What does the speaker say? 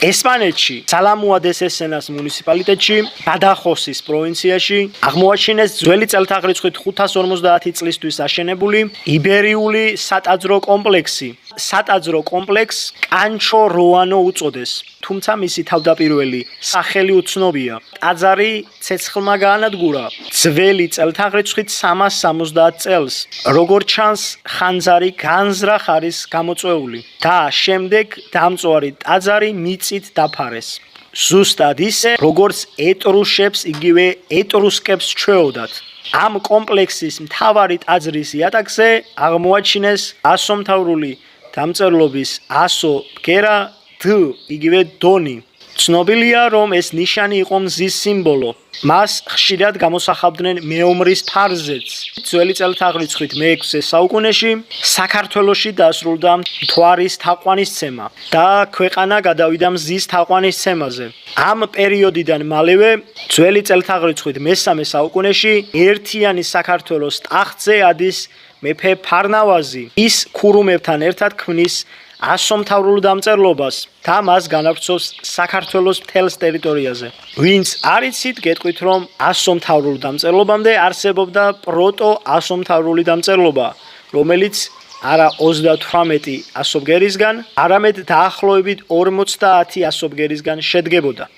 ესპანეთში, სალამუადეს ესენას მუნიციპალიტეტში, ბადახოსის პროვინციაში აღმოაჩინეს ძველი წელთაღრიცხვით 550 წლისთვის აშენებული იბერიული სატაძრო კომპლექსი. სატაძრო კომპლექსს კანჩო როანო უწოდეს, თუმცა მისი თავდაპირველი სახელი უცნობია. ტაძარი ცეცხლმა გაანადგურა ძველი წელთაღრიცხვით 370 წელს. როგორც ჩანს, ხანძარი განზრახ არის გამოწვეული და შემდეგ დამწვარი ტაძარი მიწით დაფარეს. ზუსტად ისე, როგორც ეტრუშებს, იგივე ეტრუსკებს ჩვეოდათ. ამ კომპლექსის მთავარი ტაძრის იატაკზე აღმოაჩინეს ასომთავრული დამწერლობის ასო ბგერა დ, იგივე დონი. ცნობილია, რომ ეს ნიშანი იყო მზის სიმბოლო. მას ხშირად გამოსახავდნენ მეომრის ფარზეც. ძველი წელთაღრიცხვით მე-6 საუკუნეში საქართველოში დასრულდა მთვარის თაყვანისცემა და ქვეყანა გადავიდა მზის თაყვანისცემაზე. ამ პერიოდიდან მალევე ძველი წელთაღრიცხვით მე-3 საუკუნეში ერთიანი საქართველოს ტახტზე ადის მეფე ფარნავაზი. ის ქურუმებთან ერთად ქმნის ასომთავრულ დამწერლობას და მას განავრცობს საქართველოს მთელს ტერიტორიაზე. ვინც არ იცით, გეტყვით, რომ ასომთავრულ დამწერლობამდე არსებობდა პროტო-ასომთავრული დამწერლობა, რომელიც არა 38 ასობგერისგან, არამედ დაახლოებით 50 ასობგერისგან შედგებოდა.